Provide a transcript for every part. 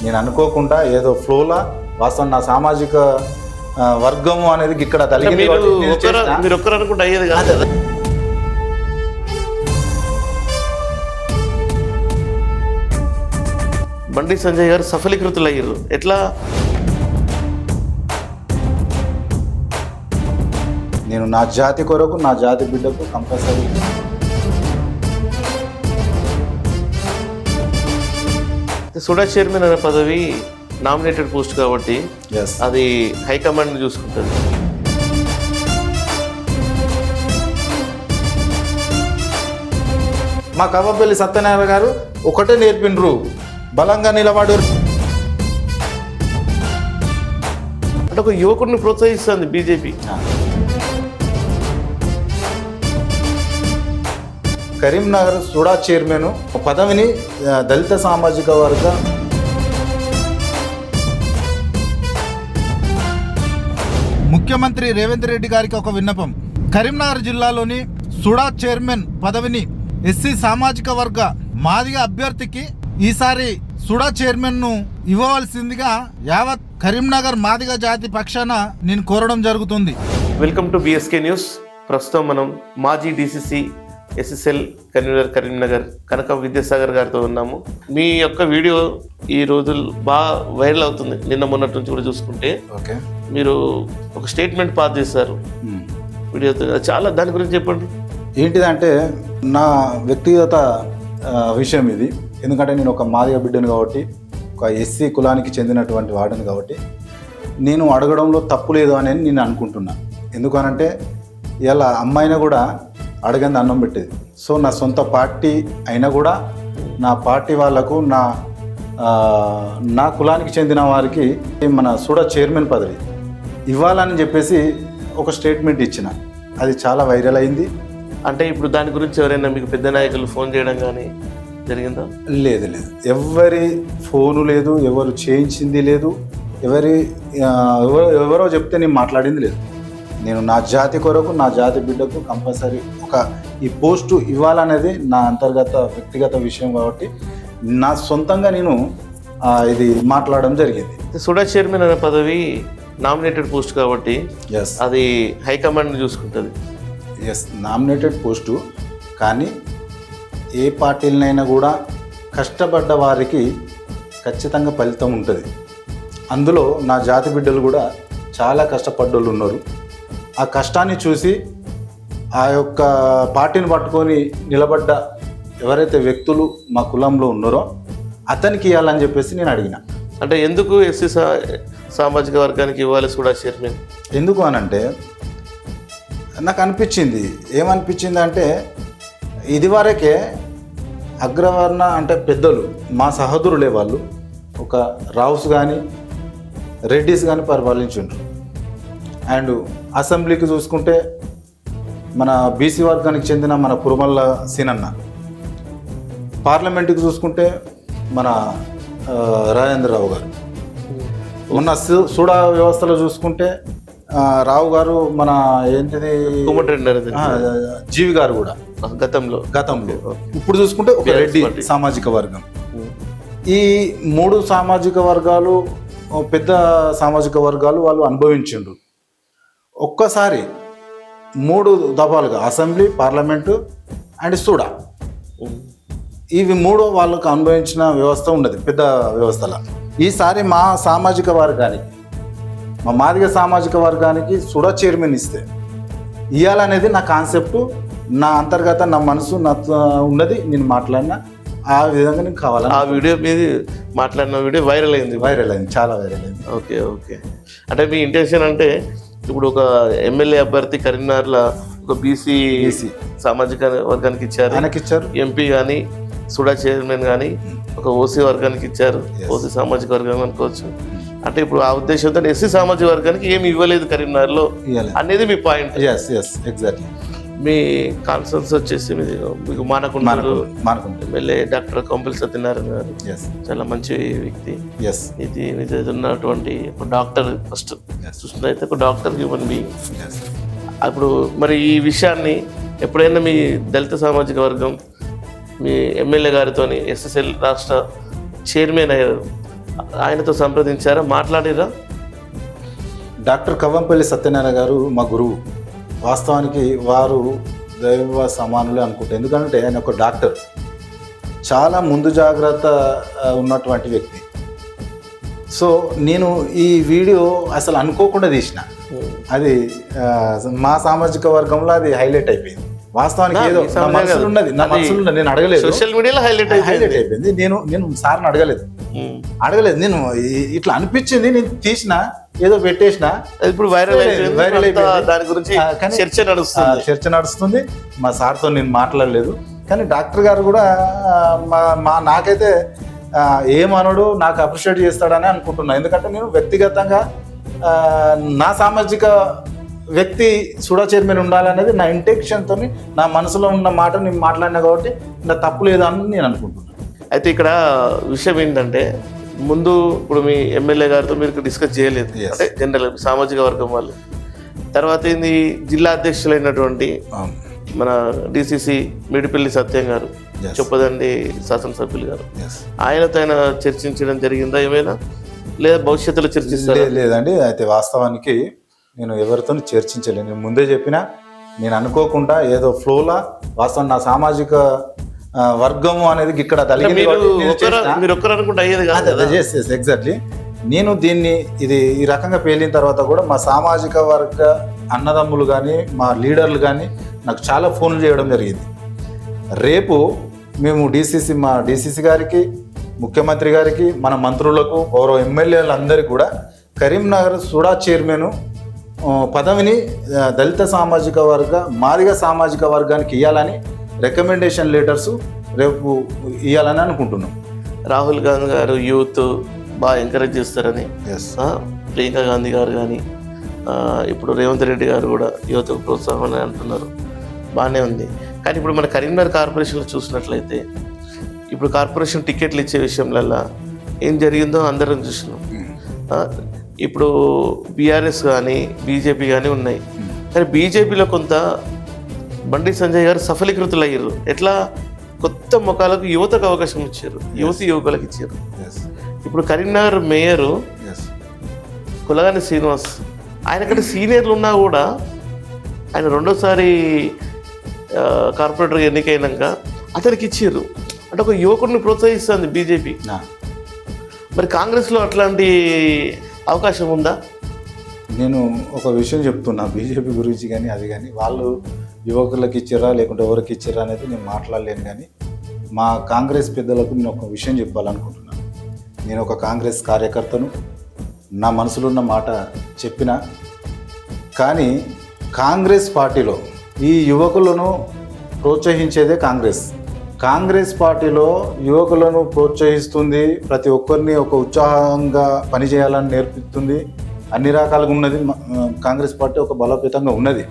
నేను అనుకోకుండా ఏదో ఫ్లోలా వాస్తవం నా సామాజిక వర్గము అనేది ఇక్కడ తలిగింది. మీరు ఒక్కరు అనుకుంటే అయ్యేది కాదు. బండి సంజయ్ గారు సఫలీకృతులు అయ్యారు. ఎట్లా? నేను నా జాతి కొరకు, నా జాతి బిడ్డకు కంపల్సరీ సుడా చైర్మన్ అనే పదవి నామినేటెడ్ పోస్ట్ కాబట్టి అది హైకమాండ్ చూసుకుంటుంది. మా కవ్వపల్లి సత్యనారాయణ గారు ఒకటే నేర్పిండ్రు, బలంగా నిలబడు. అంటే ఒక యువకుడిని ప్రోత్సహిస్తుంది బీజేపీ. కరీంనగర్ సుడా చైర్మన్ పదవిని దళిత సామాజిక వర్గ ముఖ్యమంత్రి రేవంత్ రెడ్డి గారికి ఒక విన్నపం. కరీంనగర్ జిల్లాలోని సుడా చైర్మన్ పదవిని ఎస్సీ సామాజిక వర్గ మాదిగ అభ్యర్థికి ఈసారి సుడా చైర్మన్ ను ఇవ్వవలసిందిగా యావత్ కరీంనగర్ మాదిగ జాతి పక్షాన నేను కోరడం జరుగుతుంది. Welcome to BSK news. ప్రస్తుతం మనం మాజీ డిసిసి ఎస్ఎస్ఎల్ కన్వీనర్ కరీంనగర్ కనక విద్యాసాగర్ గారితో ఉన్నాము. మీ యొక్క వీడియో ఈ రోజులు బాగా వైరల్ అవుతుంది. నిన్న మొన్నటి నుంచి కూడా చూసుకుంటే మీరు ఒక స్టేట్మెంట్ పాస్ చేశారు వీడియోతో. చాలా దాని గురించి చెప్పండి. ఏంటిదంటే నా వ్యక్తిగత విషయం ఇది. ఎందుకంటే నేను ఒక మాదిగ బిడ్డను కాబట్టి, ఒక ఎస్సీ కులానికి చెందినటువంటి వాడను కాబట్టి నేను అడగడంలో తప్పు లేదు అని నేను అనుకుంటున్నాను. ఎందుకనంటే ఇలా అమ్మాయినా కూడా అడగంది అన్నం పెట్టేది. సో నా సొంత పార్టీ అయినా కూడా నా పార్టీ వాళ్లకు నా కులానికి చెందిన వారికి మన సుడా చైర్మన్ పదవి ఇవ్వాలని చెప్పేసి ఒక స్టేట్మెంట్ ఇచ్చిన. అది చాలా వైరల్ అయింది. అంటే ఇప్పుడు దాని గురించి ఎవరైనా మీకు పెద్ద నాయకులు ఫోన్ చేయడం కానీ జరిగిందా? లేదు, ఎవరి ఫోను లేదు, ఎవరు చేయించింది లేదు, ఎవరో చెప్తే నేను మాట్లాడింది లేదు. నేను నా జాతి కొరకు, నా జాతి బిడ్డకు కంపల్సరీ ఈ పోస్టు ఇవ్వాలనేది నా అంతర్గత వ్యక్తిగత విషయం కాబట్టి నా సొంతంగా నేను ఇది మాట్లాడడం జరిగింది. సుడా చైర్మన్ అనే పదవి నామినేటెడ్ పోస్ట్ కాబట్టి అది హైకమాండ్ చూసుకుంటుంది. నామినేటెడ్ పోస్టు, కానీ ఏ పార్టీలనైనా కూడా కష్టపడ్డ వారికి ఖచ్చితంగా ఫలితం ఉంటుంది. అందులో నా జాతి బిడ్డలు కూడా చాలా కష్టపడ్డోళ్ళు ఉన్నారు. ఆ కష్టాన్ని చూసి ఆ యొక్క పార్టీని పట్టుకొని నిలబడ్డ ఎవరైతే వ్యక్తులు మా కులంలో ఉన్నారో అతనికి ఇవ్వాలని చెప్పేసి నేను అడిగిన. అంటే ఎందుకు ఎస్సీ సామాజిక వర్గానికి ఇవ్వాలి సుడా చైర్మన్? ఎందుకు అనంటే నాకు అనిపించింది, ఏమనిపించింది అంటే ఇదివరకే అగ్రవర్ణ అంటే పెద్దలు మా సహోదరులే వాళ్ళు ఒక రావుస్ కానీ రెడ్డిస్ కానీ పరిపాలించుండ్రు. అండ్ అసెంబ్లీకి చూసుకుంటే మన బీసీ వర్గానికి చెందిన మన కురుమల్ల సీనన్న, పార్లమెంట్కి చూసుకుంటే మన రాజేంద్రరావు గారు, మొన్న సుడా వ్యవస్థలో చూసుకుంటే రావు గారు, మన ఏంటిది జీవి గారు కూడా గతంలో. ఇప్పుడు చూసుకుంటే ఒక రెడ్డి సామాజిక వర్గం. ఈ మూడు సామాజిక వర్గాలు పెద్ద సామాజిక వర్గాలు వాళ్ళు అనుభవించిండ్రు. ఒక్కసారి 3 దఫాలుగా అసెంబ్లీ, పార్లమెంటు అండ్ సుడా, ఇవి 3 వాళ్ళకు అనుభవించిన వ్యవస్థ ఉన్నది పెద్ద వ్యవస్థల. ఈసారి మా సామాజిక వర్గానికి, మా మాదిగ సామాజిక వర్గానికి సుడా చైర్మన్ ఇస్తే ఇవ్వాలనేది నా కాన్సెప్ట్, నా అంతర్గత నా మనసు నా ఉన్నది. నేను మాట్లాడిన ఆ విధంగా నేను కావాలి. ఆ వీడియో మీద మాట్లాడిన వీడియో వైరల్ అయింది, చాలా వైరల్ అయింది. ఓకే. అంటే మీ ఇంటెన్షన్ అంటే ఇప్పుడు ఒక ఎమ్మెల్యే అభ్యర్థి కరీంనగర్లో ఒక బీసీ సామాజిక వర్గానికి ఇచ్చారు, ఎంపీ కానీ సుడా చైర్మన్ కానీ ఒక ఓసీ వర్గానికి ఇచ్చారు, ఓసీ సామాజిక వర్గం అనుకోవచ్చు. అంటే ఇప్పుడు ఆ ఉద్దేశంతో ఎస్సీ సామాజిక వర్గానికి ఏమి ఇవ్వలేదు కరీంనగర్లో అనేది మీ పాయింట్. ఎగ్జాక్ట్లీ. మీ కాన్సర్న్స్ వచ్చేసి మీకు మానకొండ ఎమ్మెల్యే డాక్టర్ కొంపల్లి సత్యనారాయణ గారు చాలా మంచి వ్యక్తి. ఇది ఉన్నటువంటి ఒక డాక్టర్, ఫస్ట్ చూసినైతే ఒక డాక్టర్ హ్యూమన్ బీయింగ్. అప్పుడు మరి ఈ విషయాన్ని ఎప్పుడైనా మీ దళిత సామాజిక వర్గం మీ ఎమ్మెల్యే గారితో ఎస్ఎస్ఎల్ రాష్ట్ర చైర్మన్ అయ్యారు, ఆయనతో సంప్రదించారా, మాట్లాడిరా? డాక్టర్ కవ్వంపల్లి సత్యనారాయణ గారు మా గురువు. వాస్తవానికి వారు దైవ సమానులే అనుకుంటా. ఎందుకంటే ఆయన ఒక డాక్టర్, చాలా ముందు జాగ్రత్త ఉన్నటువంటి వ్యక్తి. సో నేను ఈ వీడియో అసలు అనుకోకుండా తీసిన, అది మా సామాజిక వర్గంలో అది హైలైట్ అయిపోయింది. వాస్తవానికి ఏదో నా మనసులో ఉన్నది, నేను అడగలేదు, సోషల్ మీడియాలో హైలైట్ అయిపోయింది. నేను సార్ని అడగలేదు, నేను ఇట్లా అనిపించింది, నేను తీసిన, ఏదో పెట్టేసిన, ఇప్పుడు వైరల్ అయిపోయింది. దాని గురించి చర్చ నడుస్తుంది. మా సార్తో నేను మాట్లాడలేదు, కానీ డాక్టర్ గారు కూడా నాకైతే ఏమనడు, నాకు అప్రిషియేట్ చేస్తాడని అనుకుంటున్నా. ఎందుకంటే నేను వ్యక్తిగతంగా నా సామాజిక వ్యక్తి సుడా చైర్మన్ ఉండాలనేది నా ఇంటెన్షన్తో, నా మనసులో ఉన్న మాట నేను మాట్లాడినా కాబట్టి నా తప్పు లేదని నేను అనుకుంటున్నాను. అయితే ఇక్కడ విషయం ఏంటంటే, ముందు ఇప్పుడు మీ ఎమ్మెల్యే గారితో మీరు డిస్కస్ చేయలేదు, అంటే జనరల్ సామాజిక వర్గం వాళ్ళు. తర్వాత ఏంది, జిల్లా అధ్యక్షులైనటువంటి మన డిసిసి మిడిపల్లి సత్యం గారు, చొప్పదండి శాసనసభ్యులు గారు, ఆయనతో ఆయన చర్చించడం జరిగిందా ఏమైనా, లేదా భవిష్యత్తులో చర్చిస్తారు? లేదండి. అయితే వాస్తవానికి నేను ఎవరితో చర్చించలేదు. నేను ముందే చెప్పినా, నేను అనుకోకుండా ఏదో ఫ్లోలా వాస్తవం నా సామాజిక వర్గము అనేది ఇక్కడ ఎగ్జాక్ట్లీ నేను దీన్ని ఈ రకంగా పేలిన తర్వాత కూడా మా సామాజిక వర్గ అన్నదమ్ములు కానీ మా లీడర్లు కానీ నాకు చాలా ఫోన్లు చేయడం జరిగింది. రేపు మేము మా డిసిసి గారికి, ముఖ్యమంత్రి గారికి, మన మంత్రులకు, గౌరవ ఎమ్మెల్యేలందరికీ కూడా కరీంనగర్ సుడా చైర్మన్ పదవిని దళిత సామాజిక వర్గ, మాదిగ సామాజిక వర్గానికి ఇవ్వాలని రికమెండేషన్ లెటర్స్ రేపు ఇవ్వాలని అనుకుంటున్నాం. రాహుల్ గాంధీ గారు యూత్ బాగా ఎంకరేజ్ చేస్తారని, ప్రియాంక గాంధీ గారు కానీ, ఇప్పుడు రేవంత్ రెడ్డి గారు కూడా యువత ప్రోత్సాహం అని అంటున్నారు. బాగానే ఉంది. కానీ ఇప్పుడు మన కరీంనగర్ కార్పొరేషన్లో చూసినట్లయితే, ఇప్పుడు కార్పొరేషన్ టికెట్లు ఇచ్చే విషయంలో ఏం జరిగిందో అందరం చూసినాం. ఇప్పుడు బీఆర్ఎస్ కానీ బీజేపీ కానీ ఉన్నాయి. కానీ బీజేపీలో కొంత బండి సంజయ్ గారు సఫలీకృతులు అయ్యారు. ఎట్లా, కొత్త ముఖాలకు యువతకు అవకాశం ఇచ్చారు, యువకులకు ఇచ్చారు. ఇప్పుడు కరీంనగర్ మేయరు కులగాని శ్రీనివాస్, ఆయనకంటే సీనియర్లు ఉన్నా కూడా ఆయన రెండోసారి కార్పొరేటర్ ఎన్నికైనాక అతనికి ఇచ్చారు. అంటే ఒక యువకుడిని ప్రోత్సహిస్తుంది బీజేపీ. మరి కాంగ్రెస్లో అట్లాంటి అవకాశం ఉందా? నేను ఒక విషయం చెప్తున్నా బీజేపీ గురించి, కానీ అది కానీ వాళ్ళు యువకులకు ఇచ్చారా లేకుంటే ఎవరికి ఇచ్చారా అనేది నేను మాట్లాడలేను. కానీ మా కాంగ్రెస్ పెద్దలకు నేను ఒక విషయం చెప్పాలనుకుంటున్నాను. నేను ఒక కాంగ్రెస్ కార్యకర్తను, నా మనసులో ఉన్న మాట చెప్పిన, కానీ కాంగ్రెస్ పార్టీలో ఈ యువకులను ప్రోత్సహించేదే కాంగ్రెస్ పార్టీలో యువకులను ప్రోత్సహిస్తుంది, ప్రతి ఒక్కరిని ఒక ఉత్సాహంగా పనిచేయాలని నేర్పిస్తుంది, అన్ని రకాలుగా ఉన్నది. కాంగ్రెస్ పార్టీ ఒక బలోపేతంగా ఉన్నది.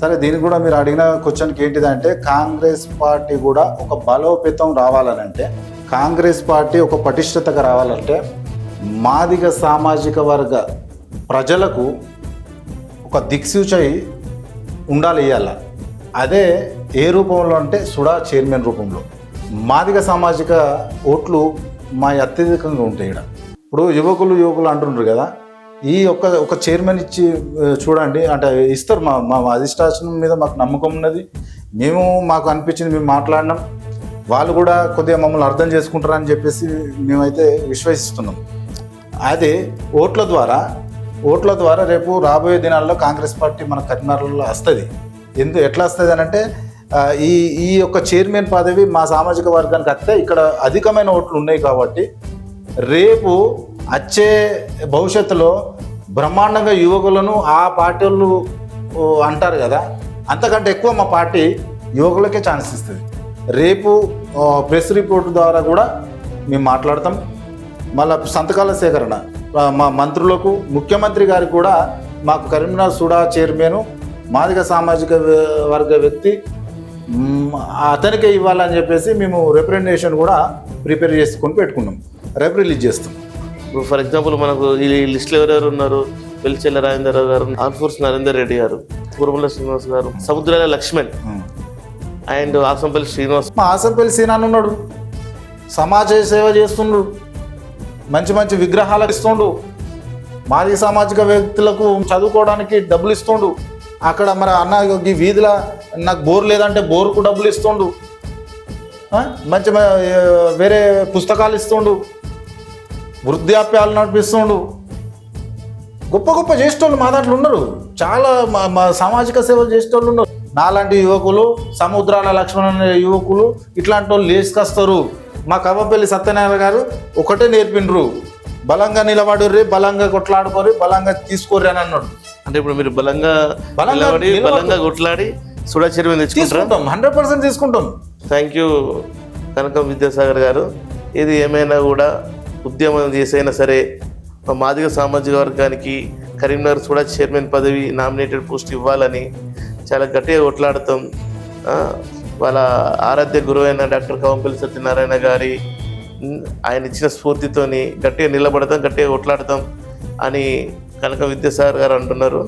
సరే, దీనికి కూడా మీరు అడిగిన క్వశ్చన్కి ఏంటిదంటే, కాంగ్రెస్ పార్టీ కూడా ఒక బలోపేతం రావాలనంటే, కాంగ్రెస్ పార్టీ ఒక పటిష్టతగా రావాలంటే, మాదిగ సామాజిక వర్గ ప్రజలకు ఒక దిక్సూచి ఉండాలి ఇవ్వాలి. అదే ఏ రూపంలో అంటే సుడా చైర్మన్ రూపంలో. మాదిగ సామాజిక ఓట్లు మా అత్యధికంగా ఉంటాయి ఇక్కడ. ఇప్పుడు యువకులు అంటున్నారు కదా, ఈ ఒక చైర్మన్ ఇచ్చి చూడండి అంటే ఇస్తారు. మా అధిష్టానం మీద మాకు నమ్మకం ఉన్నది. మాకు అనిపించింది, మేము మాట్లాడినాం, వాళ్ళు కూడా కొద్దిగా మమ్మల్ని అర్థం చేసుకుంటారని చెప్పేసి మేమైతే విశ్వసిస్తున్నాం. అదే ఓట్ల ద్వారా రేపు రాబోయే దినాల్లో కాంగ్రెస్ పార్టీ మన కరీంనగర్లో వస్తుంది. ఎట్లా వస్తుంది అని అంటే, ఈ యొక్క చైర్మన్ పదవి మా సామాజిక వర్గానికి వస్తే ఇక్కడ అధికమైన ఓట్లు ఉన్నాయి కాబట్టి రేపు వచ్చే భవిష్యత్తులో బ్రహ్మాండంగా యువకులను ఆ పార్టీలు అంటారు కదా, అంతకంటే ఎక్కువ మా పార్టీ యువకులకే ఛాన్స్ ఇస్తుంది. రేపు ప్రెస్ రిపోర్ట్ ద్వారా కూడా మేము మాట్లాడతాం. మళ్ళీ సంతకాల సేకరణ మా మంత్రులకు, ముఖ్యమంత్రి గారికి కూడా మాకు కరీంనగర్ సుడా చైర్మన్ మాదిగ సామాజిక వర్గ వ్యక్తి అతనికే ఇవ్వాలని చెప్పేసి మేము రిప్రజెంటేషన్ కూడా ప్రిపేర్ చేసుకొని పెట్టుకున్నాం. రేపు రిలీజ్ చేస్తాం. ఇప్పుడు ఫర్ ఎగ్జాంపుల్ మనకు ఈ లిస్టులో ఎవరెవరు ఉన్నారు, వెల్చెల్ల రాజేంద్రరావు గారు, ఆల్ఫోర్స్ నరేందర్ రెడ్డి గారు, కురుమల శ్రీనివాస్ గారు, సముద్రాల లక్ష్మణ్ అండ్ ఆసంపల్లి శ్రీనివాస్. మా ఆసంపల్లి శ్రీనాన్ ఉన్నాడు, సమాజ సేవ చేస్తున్నాడు. మంచి మంచి విగ్రహాలు ఇస్తుండు, మాదిగ సామాజిక వ్యక్తులకు చదువుకోవడానికి డబ్బులు ఇస్తుండు. అక్కడ మరి అన్న ఈ వీధిలో నాకు బోర్ లేదంటే బోర్కు డబ్బులు ఇస్తుండు, మంచి వేరే పుస్తకాలు ఇస్తుండు, వృద్ధాప్యాలు నడిపిస్తుండు. గొప్ప గొప్ప చేసేటోళ్ళు మా దాంట్లో ఉన్నారు, చాలా మా సామాజిక సేవలు చేసేటోళ్ళు ఉన్నారు. నాలాంటి యువకులు, సముద్రాల లక్ష్మణ యువకులు ఇట్లాంటి వాళ్ళు లేచుకొస్తారు. మా కవ్వపల్లి సత్యనారాయణ గారు ఒకటే నేర్పిండ్రు, బలంగా నిలబడుర్రి, బలంగా కొట్లాడుకోరి, బలంగా తీసుకోర్రి అని అన్నాడు. అంటే ఇప్పుడు మీరు బలంగా కొట్లాడి సుడా చైర్మన్ తీసుకుంటాం, 100% తీసుకుంటాం. థ్యాంక్ యూ కనకం విద్యాసాగర్ గారు. ఇది ఏమైనా కూడా ఉద్యమం చేసైనా సరే మా మాదిగ సామాజిక వర్గానికి కరీంనగర్ సుడా చైర్మన్ పదవి నామినేటెడ్ పోస్ట్ ఇవ్వాలని చాలా గట్టిగా కొట్లాడతాం. వాళ్ళ ఆరాధ్య గురువైన డాక్టర్ కవంపల్లి సత్యనారాయణ గారి ఆయన ఇచ్చిన స్ఫూర్తితోని గట్టిగా నిలబడతాం, గట్టిగా కొట్లాడతాం అని కనక విద్యాసాగర్ గారు అంటున్నారు.